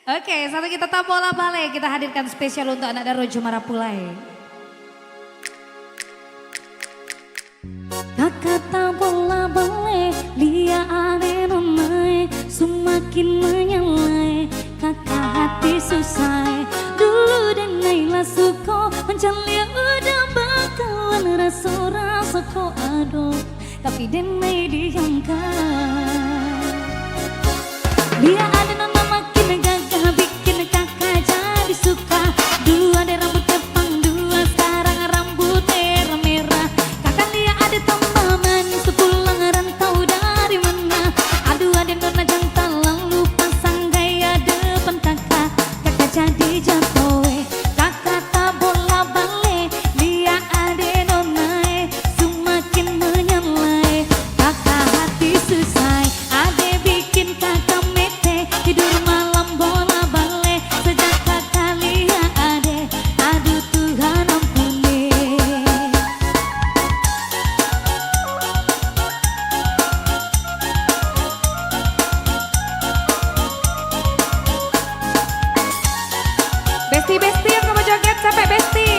Oke, satu kita tak bola balik. Kita hadirkan spesial untuk anak dan Rojo Marapulai. Kakak tak bola balik, dia ada nomai, semakin menyalai. Kakak hati susah, dulu dan Naila suko, mencari udah bakalan rasa ko aduh, tapi denai diamkan. Dia ada nama makin gagah, bikin kakak jadi suka. Dulu ada rambut kepang dua, sekarang rambut merah-merah. Kakak dia ada tambah manis, sepulang rantau dari mana. Aduh ada nona jantan, lalu pasang gaya depan kakak. Kakak jadi jatuh, kakak tak bola balik. Dia ada nona, semakin menyalai. Kakak hati susah, ada bikin kakak tidur malam bola balik. Sejak kakak lihat ade, aduh Tuhan ampuni. Besti-besti yang kamu joget sampai besti.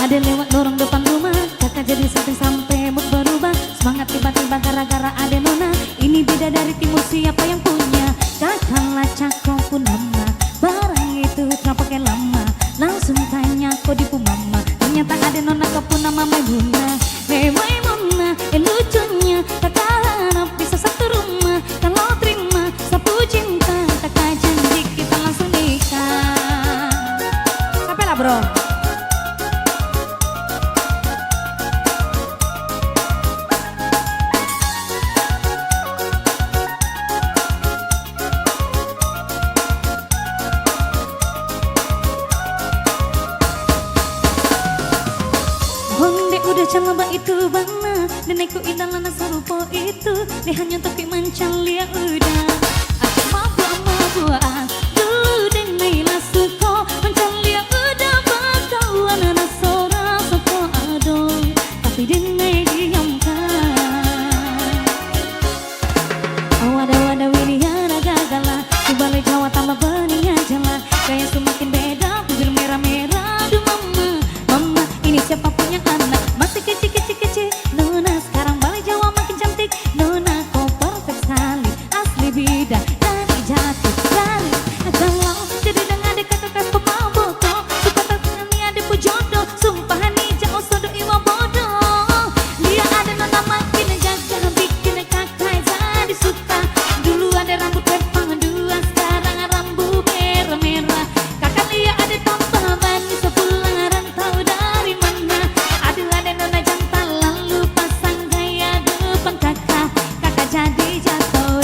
Ada lewat lorong depan rumah, kakak jadi sampai mood berubah. Semangat tiba-tiba gara-gara ada nona. Ini beda dari timur, siapa yang punya? Kakak lacak kau pun nama, barang itu tak pakai lama. Langsung tanya kau di mama, ternyata ada nona kau pun nama Maimunah. Maimunah, lucunya kakak harap bisa satu rumah. Kalau terima sapu cinta, kakak janji kita langsung nikah. Sampai lah bro. Honde udah calaba itu bana, dan aku idalana serupa itu. Dia hanya tapi mancal dia udah. Aku mabuk-mabuan, dulu dan Naila suko, mancal dia udah bakawan rasa ko aduh, tapi dia diamkan. Awada-wada wiliana gagala, kubalik Jawa tambah benih jala. Gaya semakin beda, bibir merah-merah. Aduh mama, ini siapa punya anak? Masih kecil-kecil, nona sekarang balik Jawa makin cantik. Nona kau perfect sekali, asli bida dari jatuh dari. Kalau jadi dengan adik kakak pemabuk, suka terkenal nih ada jodoh. Sumpah nih jauh sodo iwa bodoh. Dia ada nona makin gagah, bikin kakak jadi suka. Dulu ada rambut kepang dua, sekarang rambut merah-merah. Kakak lihat ada tambah manis, sepulang rantau dari mana. Aduh ada nona jantan, lalu pasang gaya depan kakak. Kakak jadi jatuh,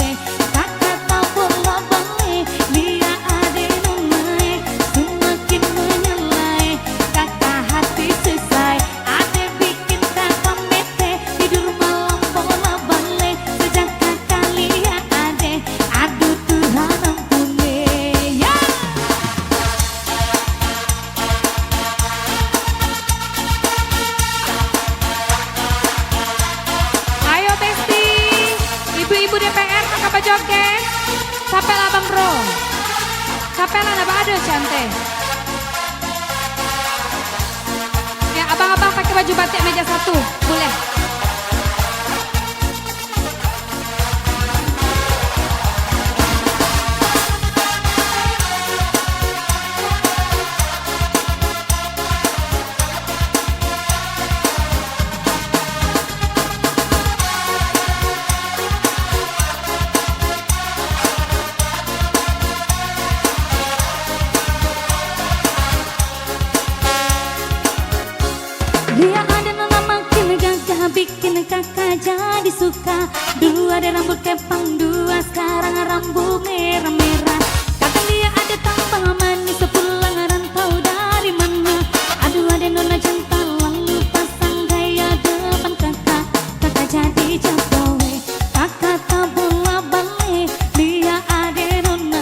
kakak tak bola balik. Dia ada nona, semakin menyalai. Kakak hati susah, ada bikin kakak mete. Tidur malam bola balik. Sejak kakak lihat ade, aduh Tuhan ampuni. Ya. Ayo Besti, ibu-ibu DPR kakak joget. Sampai lah Bang Bro, sampai lah nabah ada cantik. Ya abang-abang pakai baju batik meja satu, boleh. Dia ada nona makin gagah, bikin kakak jadi suka. Dulu ada rambut kepang dua, sekarang rambut merah-merah. Kakak dia ada tambah manis, sepulang rantau dari mana. Aduh ada nona jantan, lalu pasang gaya depan kakak. Kakak jadi jatuh, kakak tak bola balik. Dia ada nona,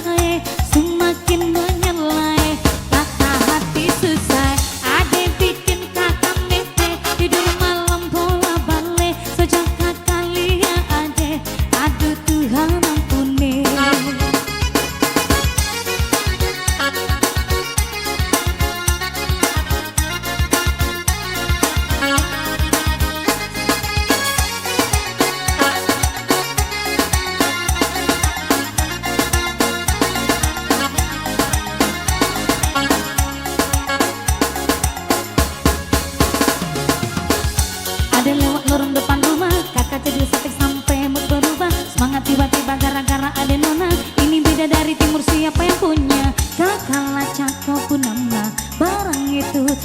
semakin menyalai. Kakak hati susah, ada bikin kakak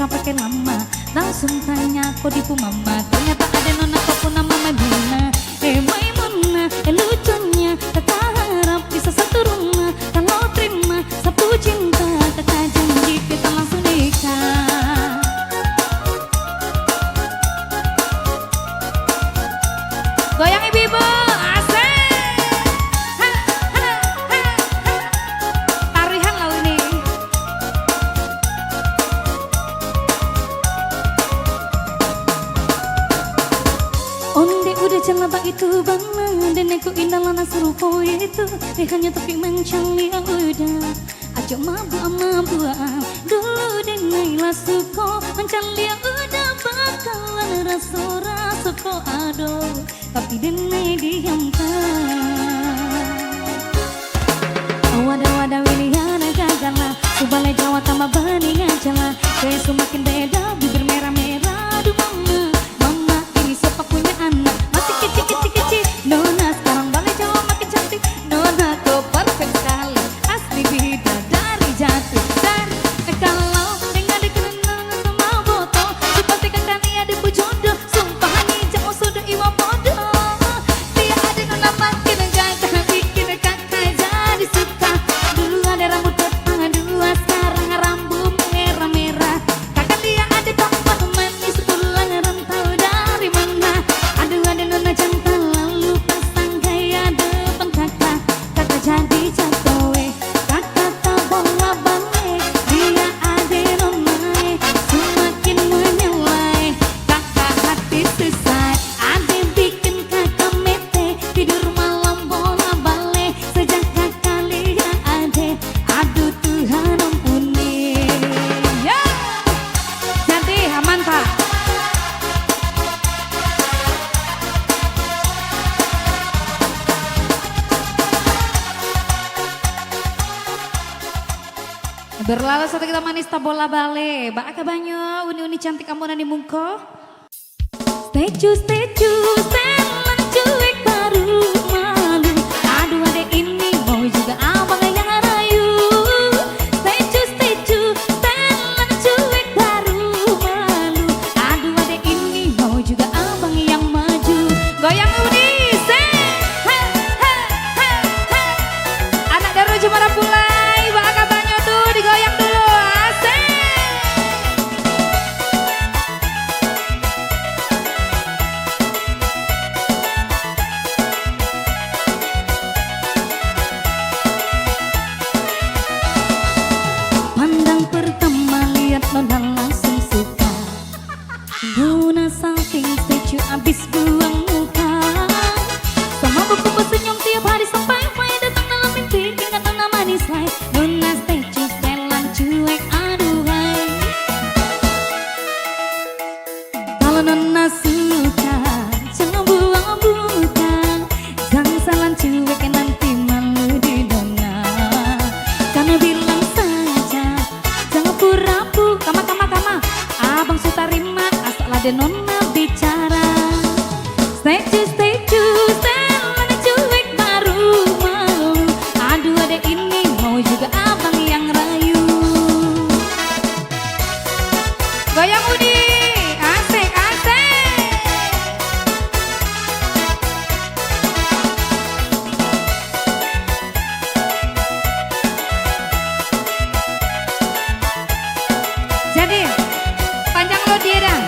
pakai lama. Langsung tanya kodiku mama, ternyata ada nona koko nama Maimuna. Maimuna, lucunya kakak harap bisa satu rumah. Kalau terima satu cinta, kakak janji kita langsung nikah. Goyang ibu-ibu, asik. Ha, ha, ha, ha. Tarihan lalu ini. Onde udah jelaba itu bangna, dan aku indah lana serupa itu. Hanya tapi mencari yang udah. Ajo mabu-mabu dulu dengai suko mencari yang udah bakalan rasa-rasa ko ado. Tapi denai diamkan. Wadah-wadah wiliana gagala, kubalai Jawa tambah bening aja lah. Kayak semakin beda, bibir merah-merah. Aduh mama, mama ini siapa punya anak? Masih kecil-kecil, nona sekarang balai Jawa makin cantik. Nona kau perfect sekali, asli beda dari jatuh. Dan kalau dengan dikenal sama foto, dipastikan kan ia ada jodoh. Sumpah hanya jauh sudah iwa bodoh. Dia ada nona makin gagah, bikin kakak jadi suka. Dulu ada rambut kepala dua, sekarang rambut merah-merah. Kakak dia ada tambah manis, pulang rantau dari mana. Aduh ada nona jantan, lalu pasang gaya depan kakak. Kakak jadi jatuh, kakak tabung balik. Dia ada nona, semakin menyelai. Kakak hati selesai, ada bikin kakak mete. Tidur malam bola balik, sejak kakak lihat ade. Aduh Tuhan ampuni. Ya, jadi aman tak? Berlalu satu kita manis tak bola bale. Baka banyak uni-uni cantik kamu nani mungko. Statue, setelan cuek baru malu. Aduh adek ini mau juga abang yang rayu. Statue, setelan cuek baru malu. Aduh adek ini mau juga abang yang maju. Goyang uni, ha, ha, ha, ha. Anak dari Jemara Pulai, baka banyak tuh digoyang dulu, asik. Pandang pertama lihat nona langsung suka. Nona saking setuju abis buang muka. Sama buku senyum tiap hari sampai Fai datang dalam mimpi. Ingat nona manis hai. Nona setuju setelan cuek aduhai. Kalau nona suka jangan buang-buang. Jangan salah cuek nanti malu di nona. Karena bilang saja jangan pura-pura. Kama abang sutarima asal ada nona bicara. Statue, setelan cuek baru malu. Aduh adek ini mau juga abang yang rayu. Goyang Budi, asik, asik. Jadi panjang lo dia dah.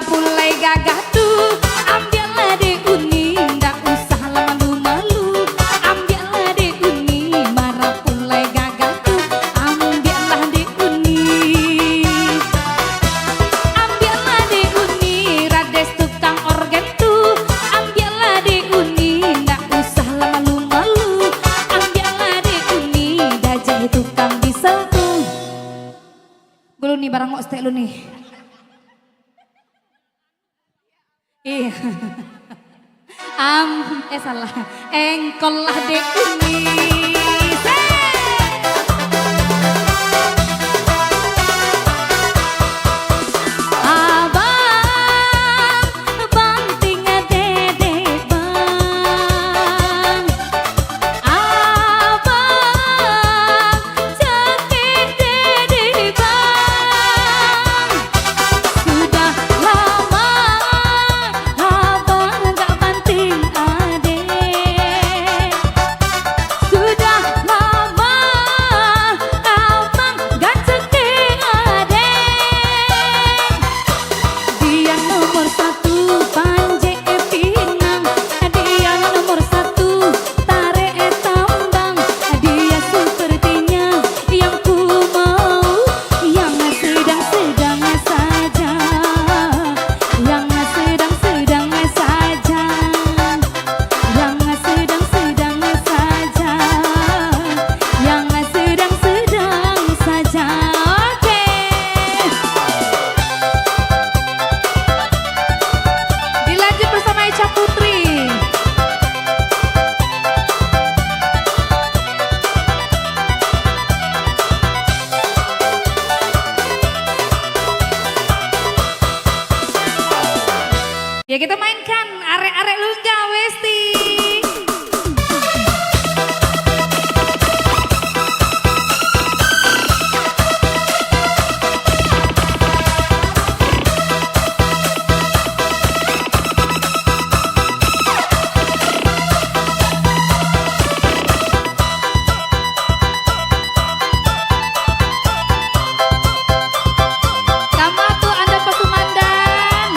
pulai gagah tuh. Ambillah deh uni, ndak usah malu-malu. Ambillah deh uni, marah pulai gagah tuh. Ambillah deh uni. Ambillah deh uni, rades tukang organ tuh. Ambillah deh uni, ndak usah malu-malu. Ambillah deh uni, dajah tukang diesel tuh. Gue nih barang ngok stek lu nih. Iya. Salah. Engkol lah dek uni. Abang banting dede bang. Abang cekik dede bang. Sudah lama abang gak banting adek. Sudah lama abang gak cekik adek. Dia nomor satu Panji Pinang. Dia nomor satu Tarik Tambang. Dia sepertinya yang ku mau, yang sedang-sedang saja, yang sedang-sedang saja, yang sedang-sedang saja, yang sedang-sedang saja. Oke. Dilanjut bersama Echa Putri. Ya kita mainkan arek-arek lungga Westi. Kamatu Anda Pesumandan.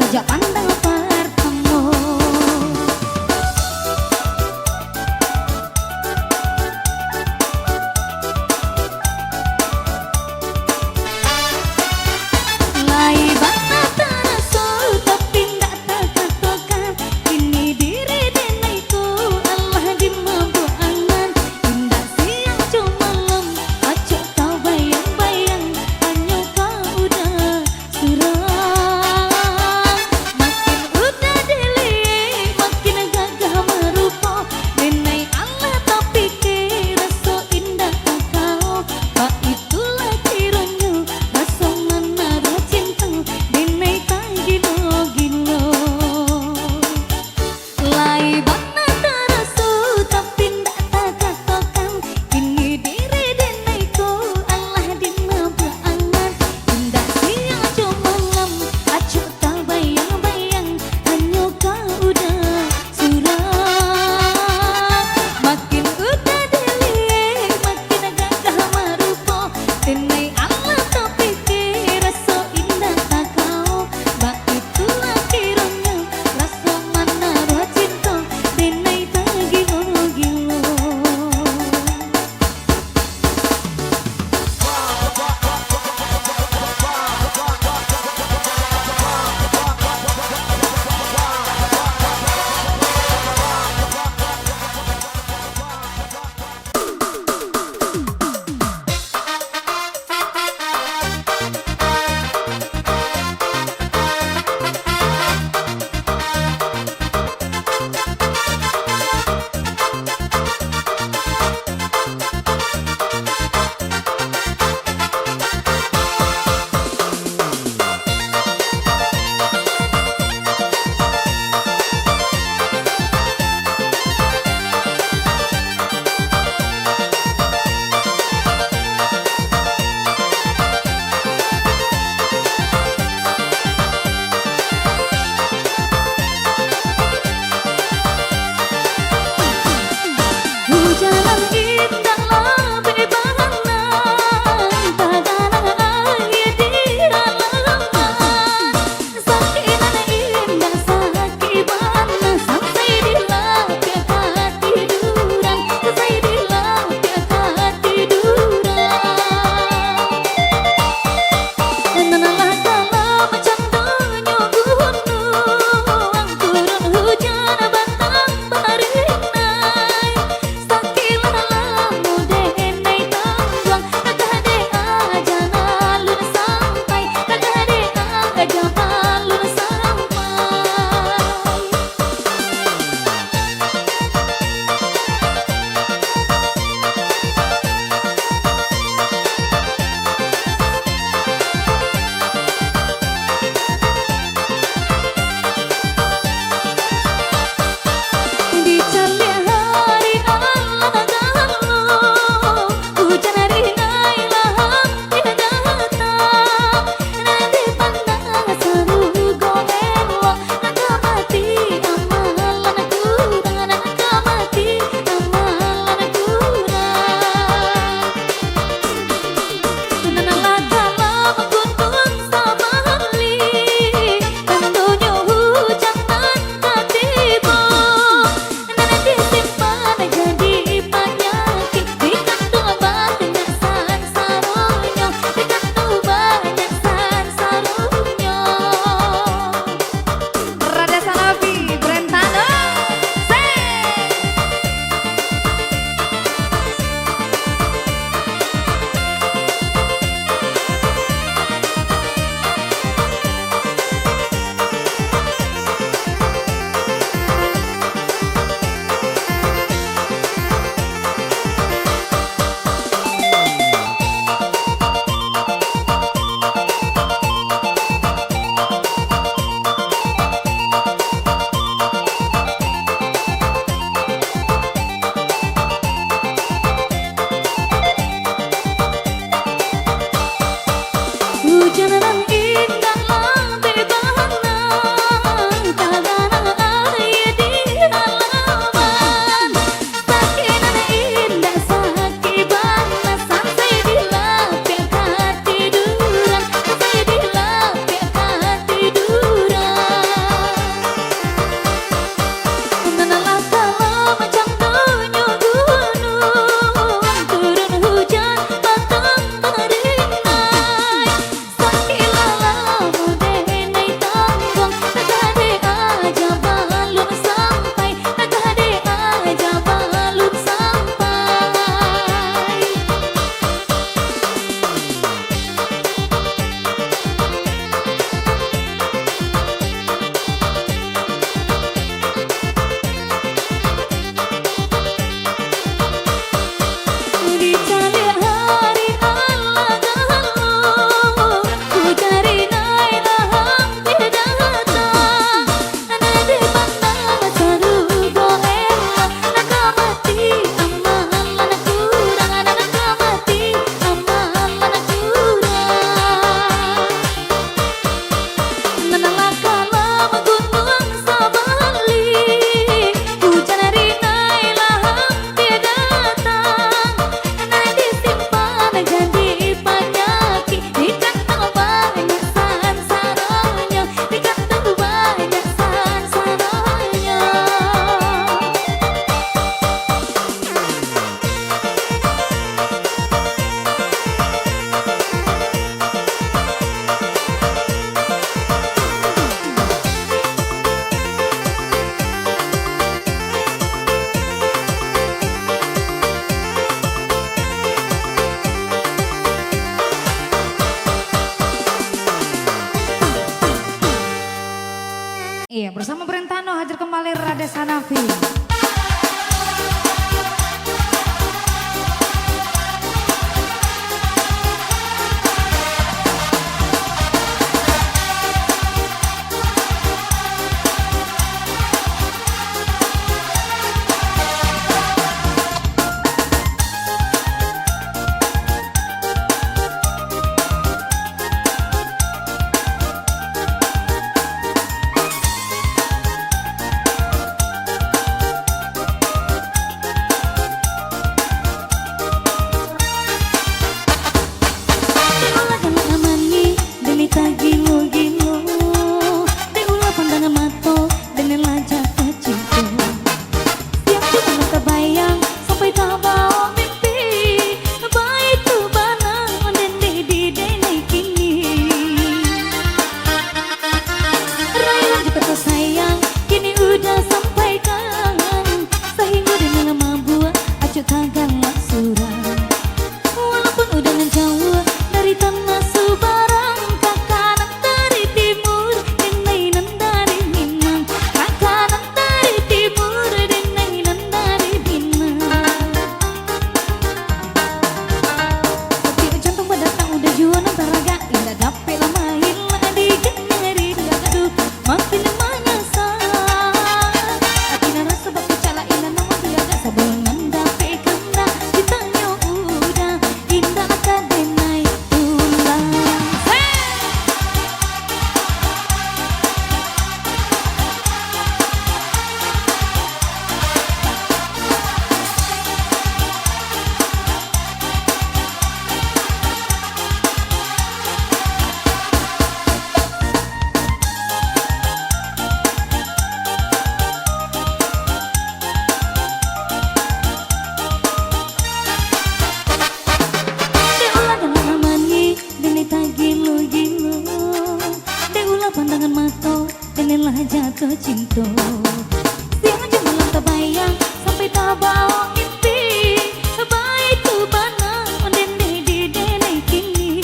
sejak pandang pertemu. Lai bana taraso tapi ndak takatokan, ini diri denaiku Allah di mabuangan. Indah siang cuma malam, acok kau bayang-bayang, hanya kau udah surang. Iya, bersama Brentano hadir kembali Rades Hanafi. Jatuh cinta siang jemalang terbayang sampai tak bawa mimpi baik tu bana ondene di denai kini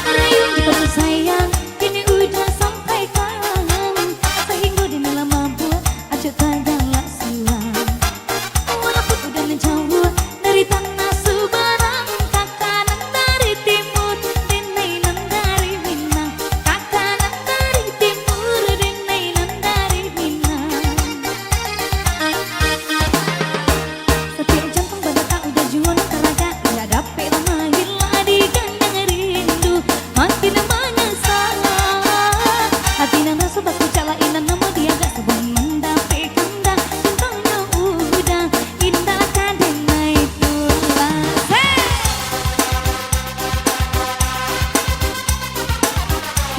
rayuan jika sayang kini udah sampai kangen sehingga di dalam buat acuh tagala silang walaupun udah menjauh dari tanah Subarang kakanan dari timur denai nan dari Minang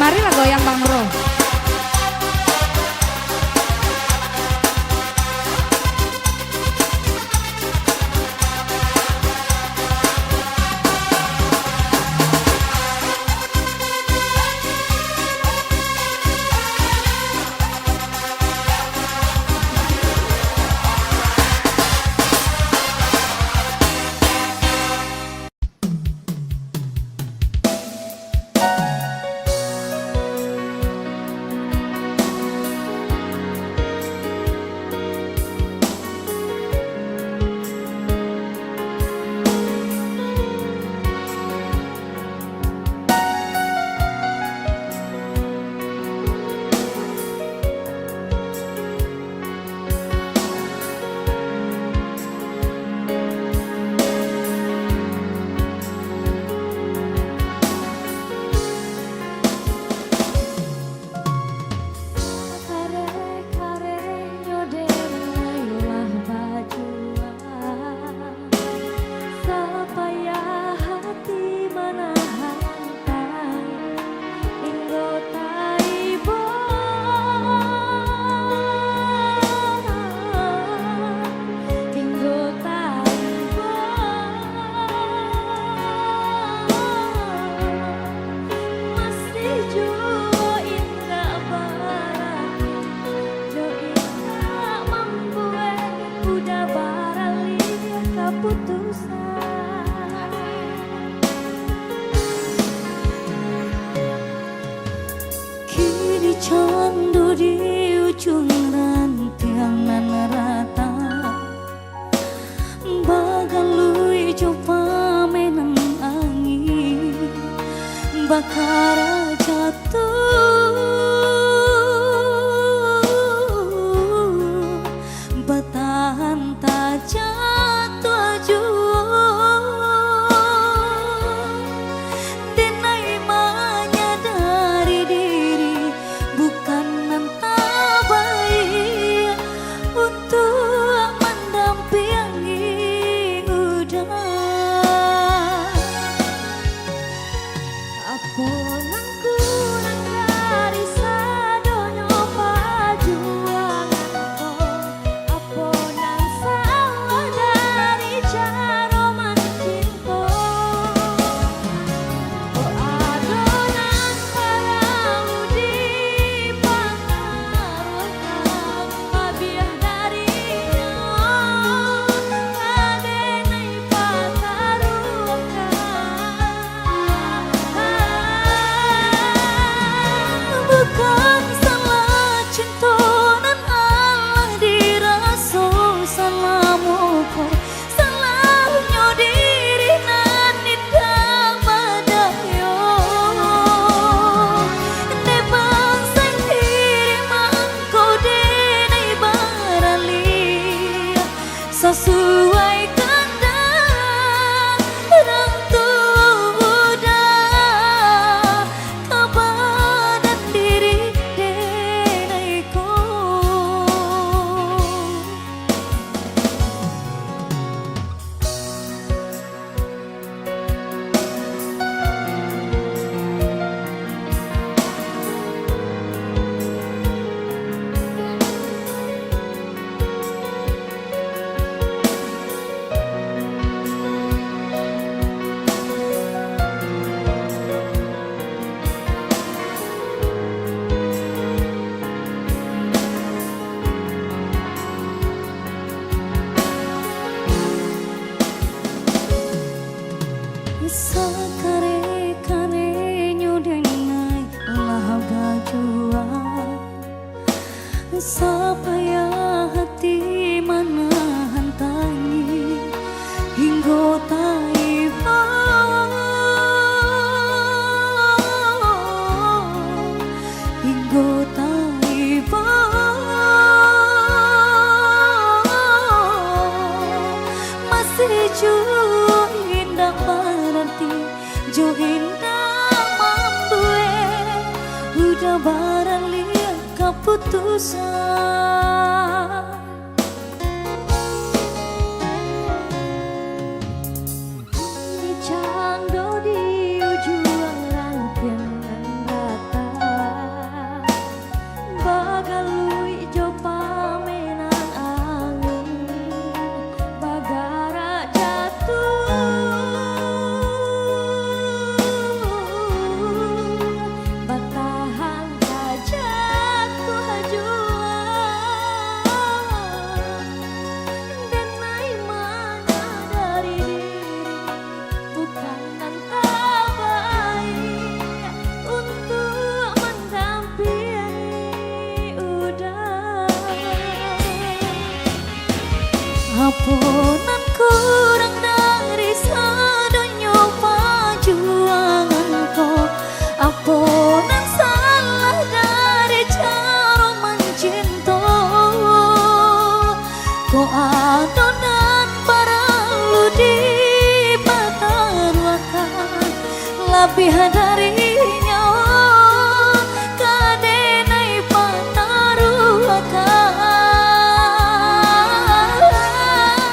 marilah goyang Bang Bro. di ujung rantiang nan rata bagalui coba menang angin bakar jatuh bertahan tak jatuh jua denai menyadari diri bukan entah baik untuk mendampingi udah aponan kurang dari sadonyo perjuanganku aponan salah dari cara mencinta oh adonan parau di pangarukan abiah darinya kadenai patarukan bukan salah cinta nan Allah dirasa salahmu kok salahnya diri nan indah badayo ne bangsa diri mangko denai barali sesuai kehendak orang tua kebadan diri denaiku sakare-karenyo denai lah berjuang supaya hati menahan tangis hingga tiba hingga tiba masih jauh indah berarti jauh indah mamdue udah barali keputusan dicando di ujung rantian nan rata bagalui jopa menang angin bagara jatuh bertahan tak jatuh juang denai menyadari diri bukan entah baik untuk mendampingi udah aponan kurang dari sadonyo perjuanganku aponan salah dari cara mencinta kok adonan paralu di pataruakan lebih darinya kadenai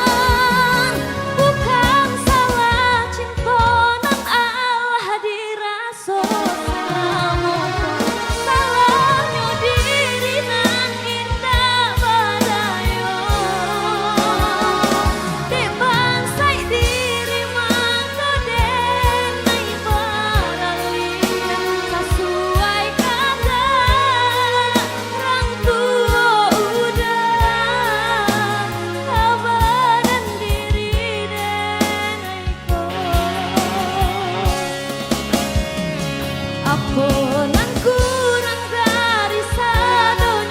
pataruakan bukan salah cinta nan Allah dirasa salahmu salahnya diri nan indah badayo di bangsa diri mangko denai barali sesuai kehendak orang tua udah kabaran diri denaiku aponan kurang dari sadonyo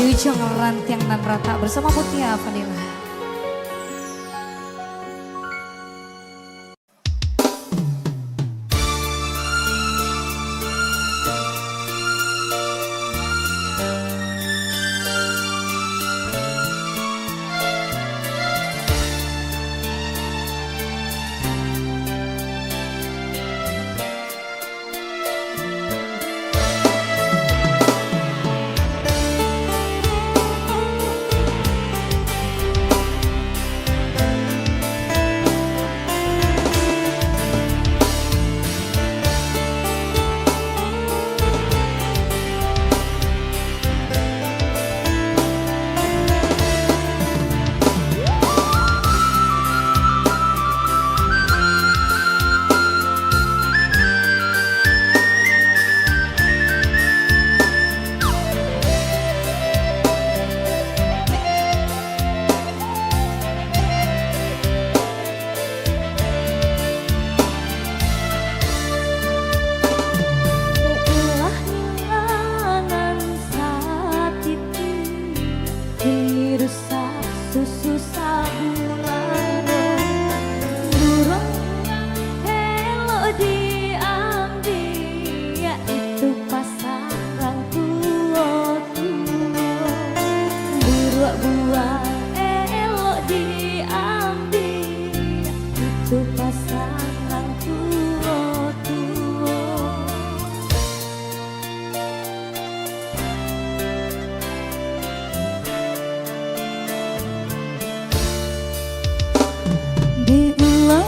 Ujung rantiang nan rata bersama Mutia Vanilla.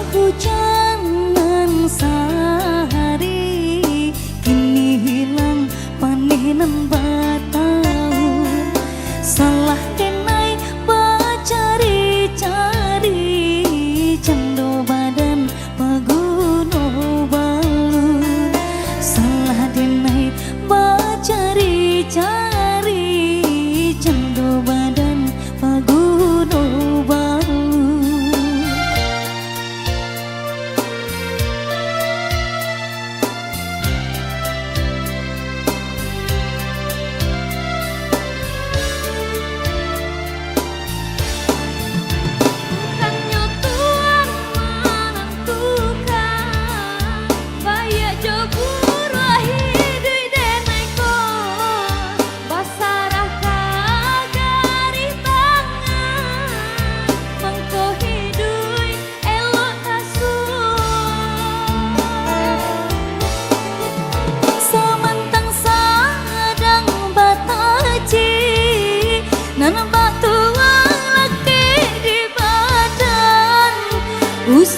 Hujanan sehari kini hilang panenan batau salah denai bacari-cari cendo badan paguno balun salah denai bacari-cari cendo badan paguno balun.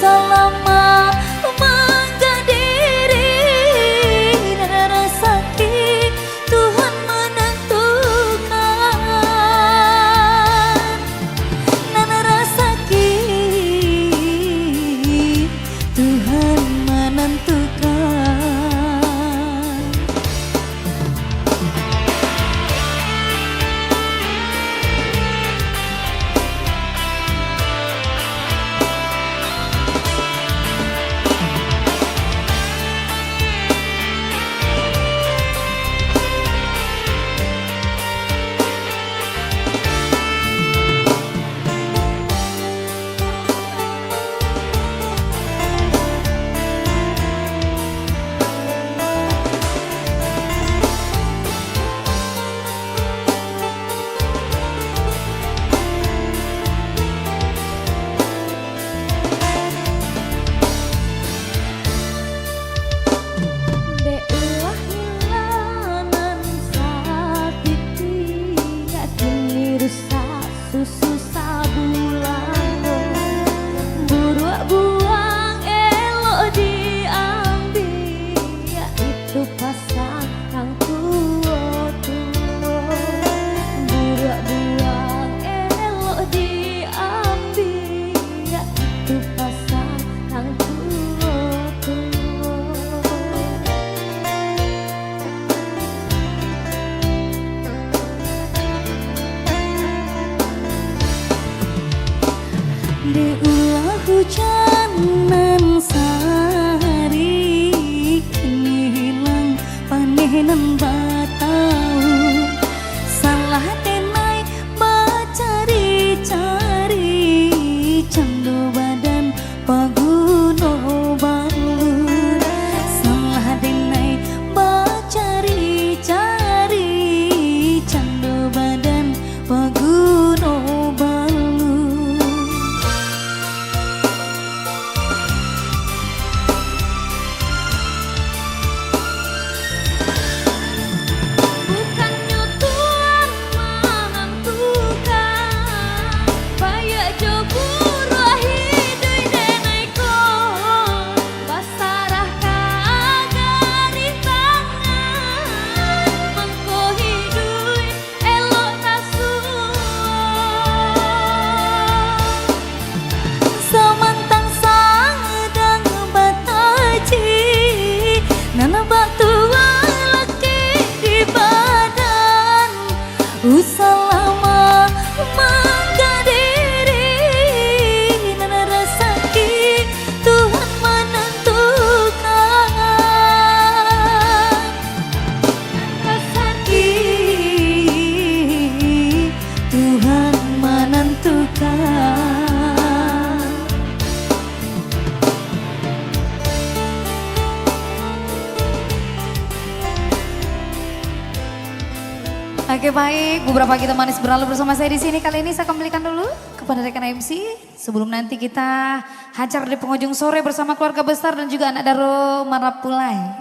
Selama menggadiri dan rasa Tuhan menentukan dan rasa Tuhan menentukan. Diulah hujanan sehari kini hilang panenan batau salah Oke baik, beberapa kita manis berlalu bersama saya di sini. Kali ini saya kembalikan dulu kepada rekan MC sebelum nanti kita hajar di penghujung sore bersama keluarga besar dan juga anak Daro Marapulai.